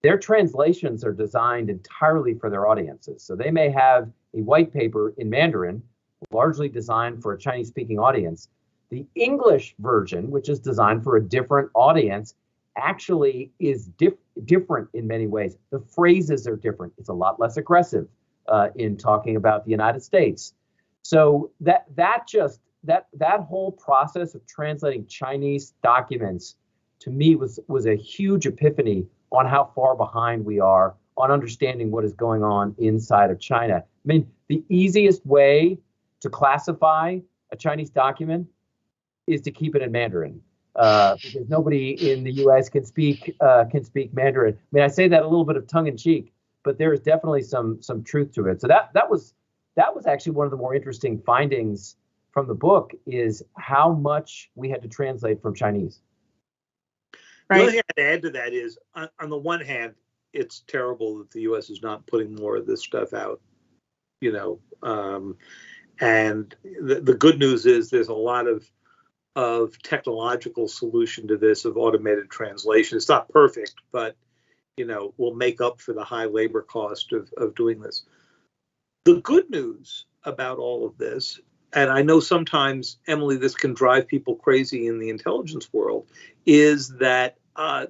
C: their translations are designed entirely for their audiences. So they may have a white paper in Mandarin, largely designed for a Chinese-speaking audience. The English version, which is designed for a different audience, actually is different in many ways. The phrases are different. It's a lot less aggressive in talking about the United States. So that whole process of translating Chinese documents, to me, was a huge epiphany on how far behind we are on understanding what is going on inside of China. I mean, the easiest way to classify a Chinese document is to keep it in Mandarin, because nobody in the U.S. can speak Mandarin. I mean, I say that a little bit of tongue in cheek, but there is definitely some truth to it. So that was actually one of the more interesting findings from the book, is how much we had to translate from Chinese.
D: Right. The only thing I'd add to that is, on the one hand, it's terrible that the U.S. is not putting more of this stuff out, and the good news is there's a lot of technological solution to this, of automated translation. It's not perfect, but will make up for the high labor cost of doing this. The good news about all of this, and I know sometimes, Emily, this can drive people crazy in the intelligence world, is that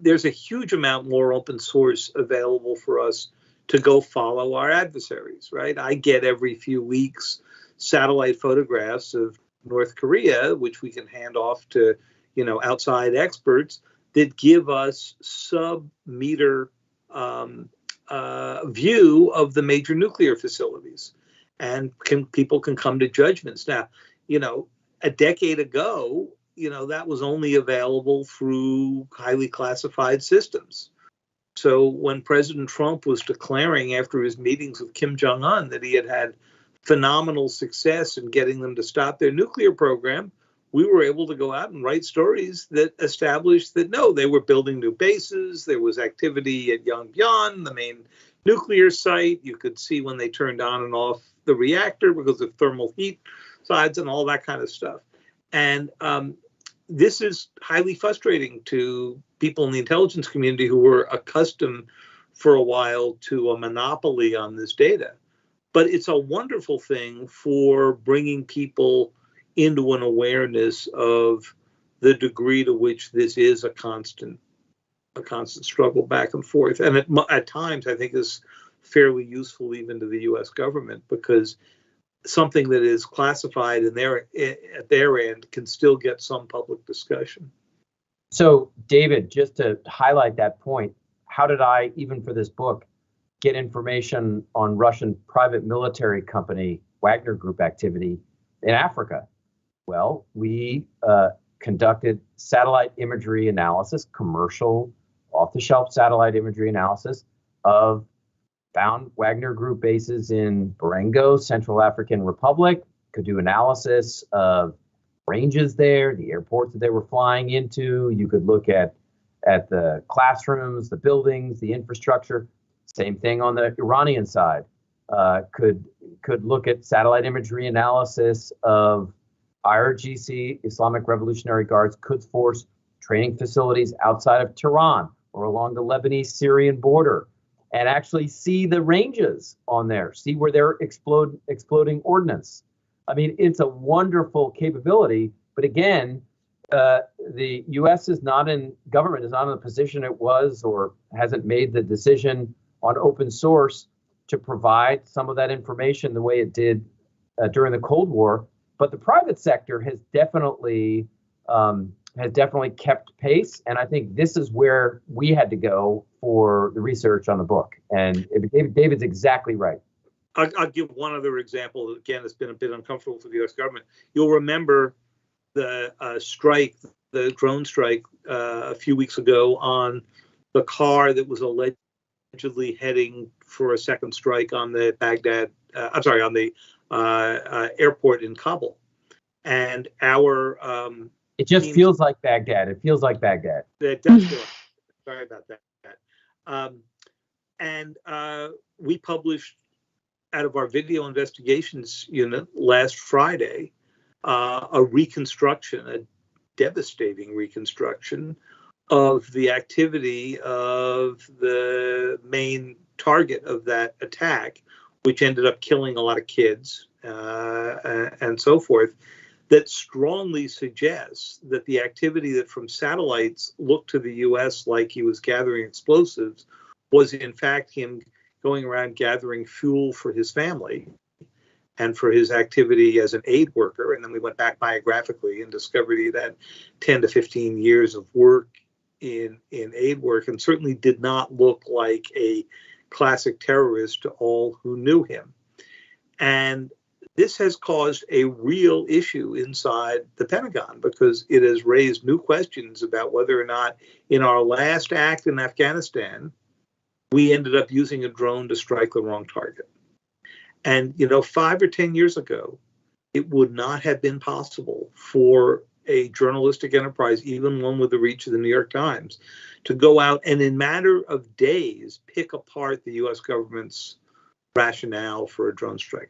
D: there's a huge amount more open source available for us to go follow our adversaries, right? I get every few weeks satellite photographs of North Korea, which we can hand off to, outside experts, that give us sub-meter view of the major nuclear facilities, and people can come to judgments. Now, a decade ago, that was only available through highly classified systems. So when President Trump was declaring after his meetings with Kim Jong-un that he had phenomenal success in getting them to stop their nuclear program, we were able to go out and write stories that established that, no, they were building new bases. There was activity at Yongbyon, the main nuclear site. You could see when they turned on and off the reactor because of thermal heat sides and all that kind of stuff. And this is highly frustrating to people in the intelligence community who were accustomed for a while to a monopoly on this data. But it's a wonderful thing for bringing people into an awareness of the degree to which this is a constant struggle back and forth. And at times, I think is fairly useful even to the U.S. government, because something that is classified at their end can still get some public discussion.
C: So, David, just to highlight that point, how did I, even for this book, get information on Russian private military company Wagner Group activity in Africa? Well, we conducted satellite imagery analysis, commercial, off-the-shelf satellite imagery analysis of found Wagner Group bases in Barengo, Central African Republic, could do analysis of ranges there, the airports that they were flying into. You could look at the classrooms, the buildings, the infrastructure. Same thing on the Iranian side. Could look at satellite imagery analysis of IRGC, Islamic Revolutionary Guards, Quds Force training facilities outside of Tehran or along the Lebanese-Syrian border, and actually see the ranges on there, see where they're exploding ordnance. I mean, it's a wonderful capability, but again, the U.S. government is not in the position it was, or hasn't made the decision on open source to provide some of that information the way it did during the Cold War. But the private sector has definitely has definitely kept pace. And I think this is where we had to go for the research on the book. And David's exactly right.
D: I'll give one other example. Again, it's been a bit uncomfortable for the U.S. government. You'll remember the strike, the drone strike a few weeks ago on the car that was allegedly heading for a second strike on the on the airport in Kabul. And our
C: it just feels like Baghdad. It feels like Baghdad.
D: It does feel like, sorry about that. And we published out of our video investigations unit last Friday a reconstruction, a devastating reconstruction of the activity of the main target of that attack, which ended up killing a lot of kids and so forth, that strongly suggests that the activity that from satellites looked to the U.S. like he was gathering explosives was in fact him going around gathering fuel for his family and for his activity as an aid worker. And then we went back biographically and discovered he had 10 to 15 years of work in aid work, and certainly did not look like a classic terrorist to all who knew him. And this has caused a real issue inside the Pentagon, because it has raised new questions about whether or not in our last act in Afghanistan, we ended up using a drone to strike the wrong target. And, 5 or 10 years ago, it would not have been possible for a journalistic enterprise, even one with the reach of the New York Times, to go out and in matter of days pick apart the U.S. government's rationale for a drone strike.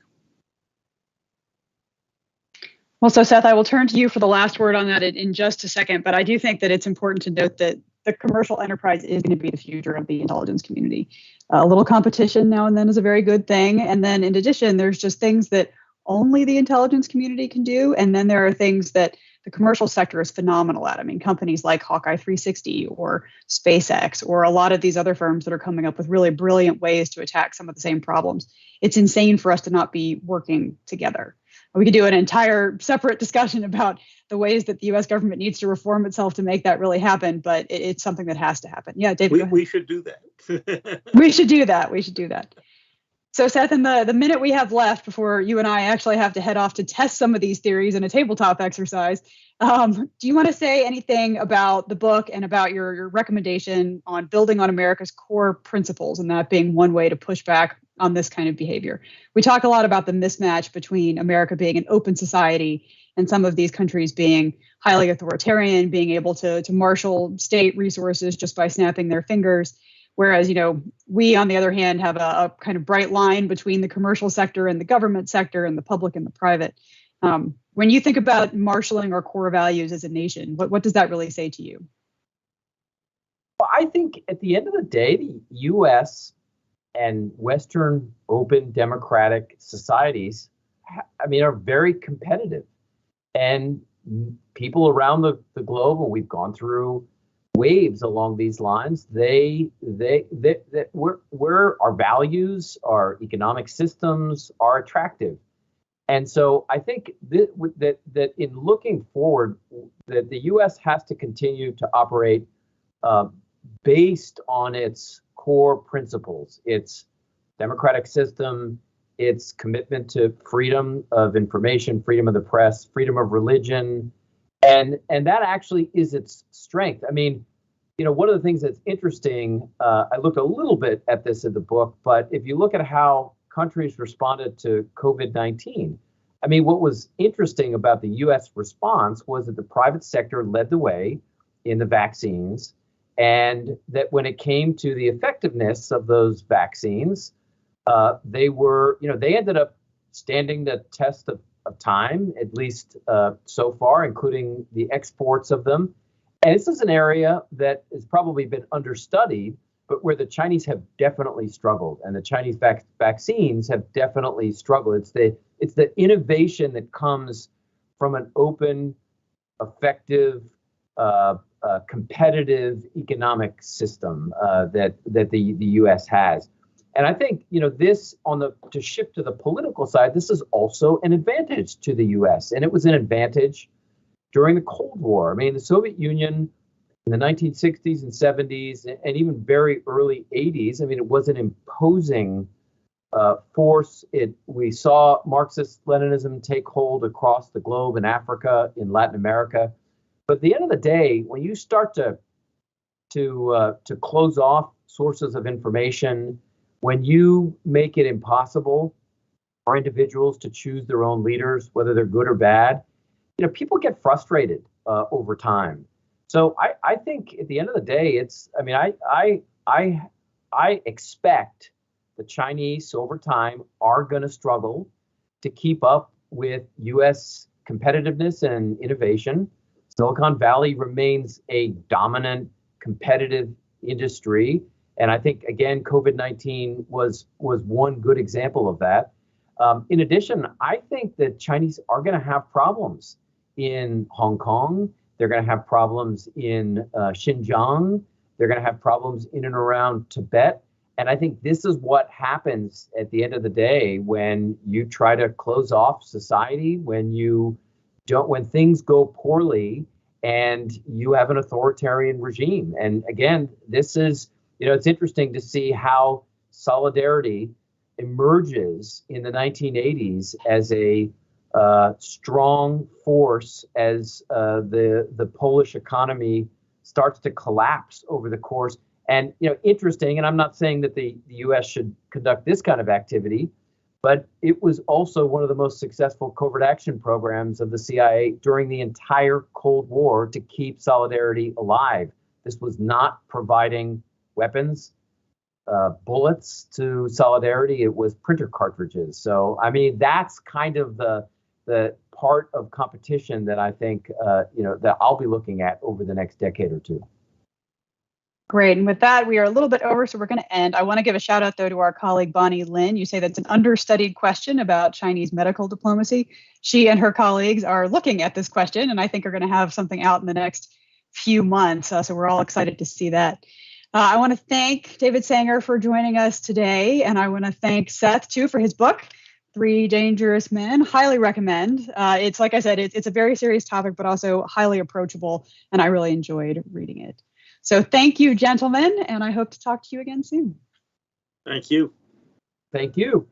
B: Well, so Seth, I will turn to you for the last word on that in just a second, but I do think that it's important to note that the commercial enterprise is going to be the future of the intelligence community. A little competition now and then is a very good thing. And then in addition, there's just things that only the intelligence community can do. And then there are things that the commercial sector is phenomenal at. I mean, companies like Hawkeye 360 or SpaceX or a lot of these other firms that are coming up with really brilliant ways to attack some of the same problems. It's insane for us to not be working together. We could do an entire separate discussion about the ways that the U.S. government needs to reform itself to make that really happen, but it's something that has to happen. Yeah, David.
D: We should do that.
B: We should do that. So Seth, in the minute we have left before you and I actually have to head off to test some of these theories in a tabletop exercise, do you want to say anything about the book and about your recommendation on building on America's core principles, and that being one way to push back on this kind of behavior? We talk a lot about the mismatch between America being an open society and some of these countries being highly authoritarian, being able to marshal state resources just by snapping their fingers. Whereas, we, on the other hand, have a kind of bright line between the commercial sector and the government sector and the public and the private. When you think about marshaling our core values as a nation, what does that really say to you?
C: Well, I think at the end of the day, the U.S. and Western open democratic societies, are very competitive. And people around the globe, and we've gone through waves along these lines, where our values, our economic systems are attractive. And so I think that in looking forward, that the U.S. has to continue to operate based on its core principles, its democratic system, its commitment to freedom of information, freedom of the press, freedom of religion, and that actually is its strength. One of the things that's interesting, I looked a little bit at this in the book, but if you look at how countries responded to COVID-19, what was interesting about the U.S. response was that the private sector led the way in the vaccines, and that when it came to the effectiveness of those vaccines, they ended up standing the test of time, at least so far, including the exports of them. And this is an area that has probably been understudied, but where the Chinese have definitely struggled, and the Chinese vaccines have definitely struggled. It's the innovation that comes from an open, effective, competitive economic system that the U.S. has. And I think, this to shift to the political side, this is also an advantage to the U.S. And it was an advantage during the Cold War. I mean, the Soviet Union in the 1960s and 70s, and even very early 80s, I mean, it was an imposing force. We saw Marxist-Leninism take hold across the globe in Africa, in Latin America. But at the end of the day, when you start to close off sources of information, when you make it impossible for individuals to choose their own leaders, whether they're good or bad, people get frustrated over time. So I think at the end of the day, I expect the Chinese over time are going to struggle to keep up with U.S. competitiveness and innovation. Silicon Valley remains a dominant competitive industry. And I think, again, COVID-19 was one good example of that. In addition, I think that Chinese are going to have problems in Hong Kong. They're going to have problems in Xinjiang. They're going to have problems in and around Tibet. And I think this is what happens at the end of the day when you try to close off society, when things go poorly and you have an authoritarian regime. And again, this is, it's interesting to see how solidarity emerges in the 1980s as a strong force as the Polish economy starts to collapse over the course. And, interesting, and I'm not saying that the U.S. should conduct this kind of activity, but it was also one of the most successful covert action programs of the CIA during the entire Cold War to keep solidarity alive. This was not providing weapons, bullets to solidarity. It was printer cartridges. So, I mean, that's kind of the part of competition that I think, that I'll be looking at over the next decade or two.
B: Great. And with that, we are a little bit over, so we're going to end. I want to give a shout out, though, to our colleague, Bonnie Lin. You say that's an understudied question about Chinese medical diplomacy. She and her colleagues are looking at this question, and I think are going to have something out in the next few months. So we're all excited to see that. I want to thank David Sanger for joining us today. And I want to thank Seth, too, for his book, Three Dangerous Men. Highly recommend. It's, like I said, it's a very serious topic, but also highly approachable. And I really enjoyed reading it. So thank you, gentlemen, and I hope to talk to you again soon.
D: Thank you.
C: Thank you.